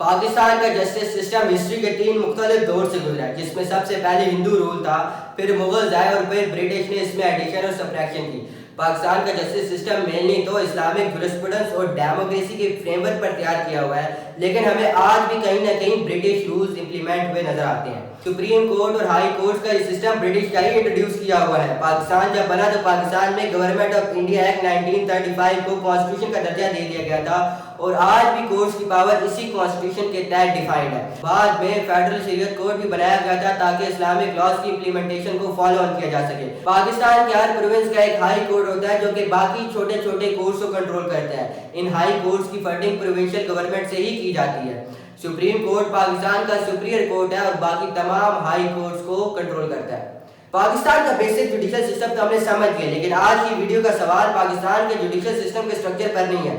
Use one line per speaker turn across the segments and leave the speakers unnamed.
پاکستان کا justice system history کے 3 مختلف دور سے گزرا ہے، جس میں سب سے پہلے ہندو رول تھا، پھر مغل آئے اور پھر برٹش نے اس میں ایڈیشن اور سبٹریکشن کی۔ پاکستان کا جسٹس سسٹم مینلی تو اسلامک جورسپروڈنس اور ڈیموکریسی کے فریم ورک پر تیار کیا ہوا ہے، لیکن ہمیں آج بھی کہیں نہ کہیں برٹش رولز امپلیمنٹ ہوئے نظر آتے ہیں۔ سپریم کورٹ اور ہائی کورٹ کا یہ سسٹم برٹش کا ہی انٹروڈیوس کیا ہوا ہے۔ پاکستان جب بنا تو پاکستان میں گورنمنٹ آف انڈیا ایکٹ 1935 کو کانسٹیٹیوشن کا درجہ دے دیا گیا تھا، اور آج بھی کورٹس کی پاور اسی کانسٹیٹیوشن کے تحت ڈیفائنڈ ہے۔ بعد میں فیڈرل شریعت کورٹ بھی بنایا گیا تھا تاکہ اسلامک لاز کی امپلیمنٹیشن کو فالو آن کیا جا سکے۔ پاکستان کے ہر پروونس کا ایک ہائی کورٹ ہوتا ہے جو کہ باقی چھوٹے چھوٹے کورٹس کو کنٹرول کرتا ہے۔ ان ہائی کورٹس کی فنڈنگ پروونشل گورنمنٹ سے ہی کی جاتی ہے۔ سپریم کورٹ پاکستان کا سپیریئر کورٹ ہے اور باقی تمام ہائی کورٹس کو کنٹرول کرتا ہے۔ پاکستان کا بیسک جوڈیشل سسٹم تو ہم نے سمجھ گیا، لیکن آج کی ویڈیو کا سوال پاکستان کے جوڈیشل سسٹم کے اسٹرکچر پر نہیں ہے۔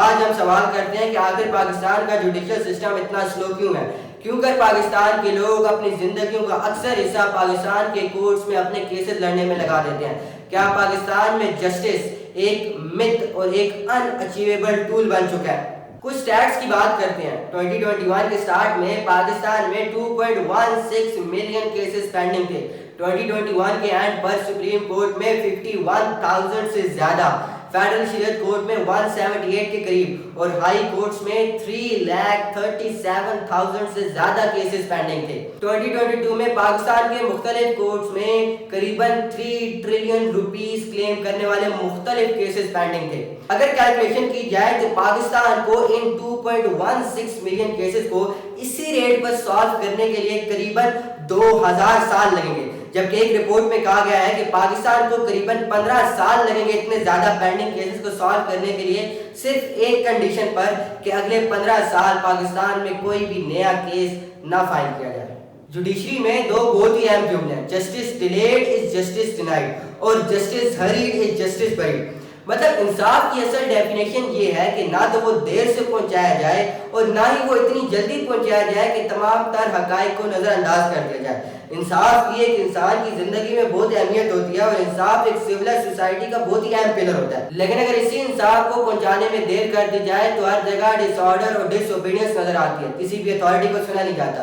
آج ہم سوال کرتے ہیں کہ آخر پاکستان کا جوڈیشل سسٹم اتنا سلو کیوں ہے؟ کیوں کر پاکستان کے لوگ اپنی زندگیوں کا اکثر حصہ پاکستان کے کورٹس میں اپنے کیسز لڑنے میں لگا دیتے ہیں؟ کیا پاکستان میں جسٹس ایک مت اور ایک ان اچیویبل ٹول بن چکا ہے؟ کچھ سٹیٹس کی بات کرتے ہیں۔ 2021 کے سٹارٹ میں پاکستان میں 2.16 ملین کیسز پینڈنگ تھے۔ 2021 کے اینڈ پر سپریم کورٹ میں 51,000 سے زیادہ، فیڈرل شریعت کورٹ میں 178 کے قریب اور ہائی کورٹس میں 3,37,000 سے زیادہ کیسز پینڈنگ تھے۔ 2022 میں پاکستان کے مختلف کورٹس میں قریباً 3 ٹریلین روپیز کلیم کرنے والے مختلف کیسز پینڈنگ تھے۔ اگر کیلکولیشن کی جائے تو پاکستان کو ان 2.16 ملین کیسز کو اسی ریٹ پر سالو کرنے کے لیے قریباً 2000 سال لگیں گے، جبکہ ایک رپورٹ میں کہا گیا ہے کہ پاکستان کو قریباً 15 سال لگیں گے اتنے زیادہ پینڈنگ کیسز کو سالو کرنے کے لیے، صرف ایک کنڈیشن پر کہ اگلے 15 سال پاکستان میں کوئی بھی نیا کیس نہ فائل کیا جائے۔ جوڈیشری میں دو بہت ہی اہم جملے ہیں، justice delayed is justice denied اور جسٹس ہریڈ از جسٹس بریڈ۔ مطلب انصاف کی اصل ڈیفینیشن یہ ہے کہ نہ تو وہ دیر سے پہنچایا جائے اور نہ ہی وہ اتنی جلدی پہنچایا جائے کہ تمام تر حقائق کو نظر انداز کر دیا جائے۔ انصاف کی ایک انسان کی زندگی میں بہت اہمیت ہوتی ہے اور انصاف ایک سویلائزڈ سوسائٹی کا بہت ہی اہم پلر ہوتا ہے، لیکن اگر اسی انصاف کو پہنچانے میں دیر کر دی جائے تو ہر جگہ ڈس آرڈر اور ڈس اوبیڈینس نظر آتی ہے، کسی بھی اتھارٹی کو سنا نہیں جاتا۔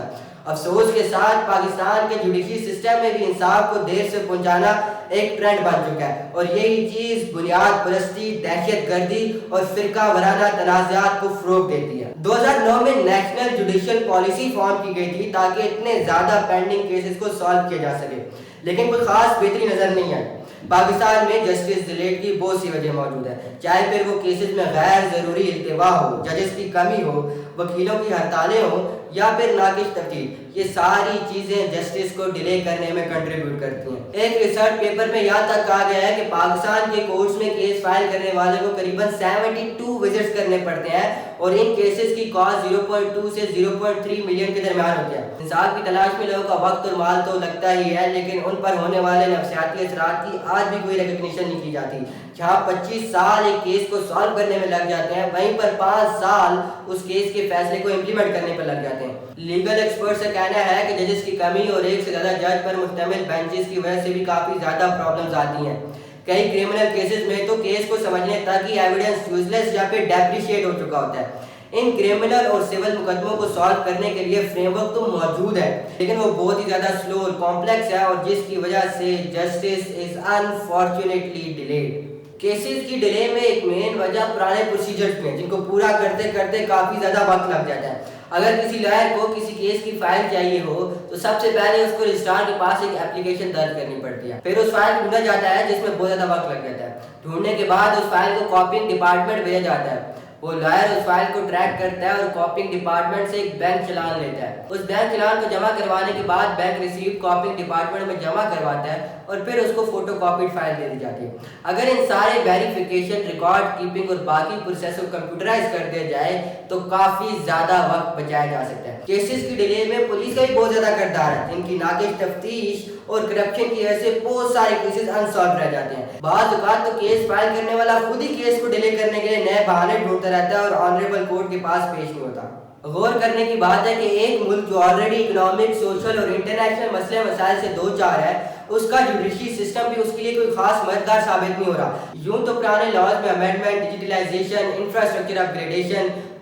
افسوس کے ساتھ پاکستان کے جوڈیشری سسٹم میں بھی انصاف کو دیر سے پہنچانا ایک ٹرینڈ بن چکا ہے، اور یہی چیز بنیاد پرستی، دہشت گردی اور فرقہ وارانہ تنازعات کو فروغ دیتی ہے۔ 2009 میں نیشنل جوڈیشل پالیسی فارم کی گئی تھی تاکہ اتنے زیادہ پینڈنگ کیسز کو سالو کیا جا سکے، لیکن کوئی خاص بہتری نظر نہیں آئی۔ پاکستان میں جسٹس ڈیلیٹ کی بہت سی وجہ موجود ہے، چاہے پھر وہ کیسز میں غیر ضروری التوا ہو، ججز کی کمی ہو، وکیلوں کی ہڑتالیں ہوں یا پھر ناقص تفتیش، یہ ساری چیزیں جسٹس کو ڈیلے کرنے میں کنٹریبیوٹ کرتی ہیں۔ ایک ریسرچ پیپر میں یہاں تک کہا گیا ہے کہ پاکستان کے کورٹس میں کیس فائل کرنے والے کو قریباً 72 وزٹس کرنے پڑتے ہیں اور ان کیسز کی کاسٹ 0.2 سے 0.3 ملین کے درمیان ہوتی ہے۔ انصاف کی تلاش میں لوگوں کا وقت اور مال تو لگتا ہی ہے، لیکن ان پر ہونے والے نفسیاتی اثرات کی آج بھی کوئی ریکگنیشن نہیں کی جاتی۔ جہاں 25 سال ایک کیس کو سالو کرنے میں لگ جاتے ہیں، وہیں پر 5 سال اس کیس کے فیصلے کو امپلیمنٹ کرنے پر لگ جاتے ہیں۔ لیگل ایکسپرٹس کا کہنا ہے کہ ججز کی کمی اور ایک سے زیادہ جج پر مشتمل بینچز کی وجہ سے بھی کافی زیادہ پرابلمز آتی ہیں۔ کئی کرمنل کیسز میں تو کیس کو سمجھنے تک ہی ایویڈنس یوزلیس یا پھر ڈیپریشیٹ ہو چکا ہوتا ہے۔ ان کرمنل اور سول مقدموں کو سالو کرنے کے لیے فریم ورک تو موجود ہے، لیکن وہ بہت ہی زیادہ سلو اور کمپلیکس ہے، اور جس کی وجہ سے justice is unfortunately delayed. Cases کی ڈیلے میں ایک مین وجہ پرانے پروسیجرز میں جن کو پورا کرتے کرتے کافی زیادہ وقت لگ جاتا ہے۔ اگر کسی لائر کو کسی کیس کی فائل چاہیے ہو تو سب سے پہلے اس کو رجسٹرار کے پاس ایک اپلیکیشن درج کرنی پڑتی ہے، پھر اس فائل کو ڈھونڈا جاتا ہے جس میں بہت زیادہ وقت لگ جاتا ہے۔ ڈھونڈنے کے بعد اس فائل کو کاپنگ ڈپارٹمنٹ بھیجا جاتا ہے، وہ لائر اس فائل کو ٹریک کرتا ہے اور کاپنگ ڈپارٹمنٹ سے ایک بینک چلان لیتا ہے۔ اس بینک چلان کو جمع کروانے کے بعد بینک ریسیپٹ کاپنگ ڈپارٹمنٹ میں جمع کرواتا ہے اور پھر اس کو فوٹو کاپیڈ فائل دے دی جاتی ہے۔ اگر ان سارے ویریفیکیشن، ریکارڈ کیپنگ اور باقی پروسیس کو کمپیوٹرائز کر دیا جائے تو کافی زیادہ وقت بچایا جا سکتا ہے۔ کیسز کی ڈیلے میں پولیس کا بھی بہت زیادہ کردار ہے، جن کی ناقص تفتیش اور کرپشن کی وجہ سے بہت سارے کیسز انسالوڈ رہ جاتے ہیں۔ بعض اوقات تو کیس فائل کرنے والا خود ہی کیس کو ڈیلے کرنے کے لیے نئے بہانے ڈھونڈتا رہتا ہے اور آنریبل کورٹ کے پاس پیش نہیں ہوتا۔ غور کرنے کی بات ہے کہ ایک ملک جو آلریڈی اکنامک، سوشل اور انٹرنیشنل مسئلے مسائل سے دو چار ہے، اس کا جوڈیشری سسٹم بھی اس کے لیے کوئی خاص مددگار ثابت نہیں ہو رہا۔ یوں تو پرانے لاز میں امینڈمنٹ، ڈیجیٹلائزیشن، انفراسٹرکچر اپ گریڈیشن،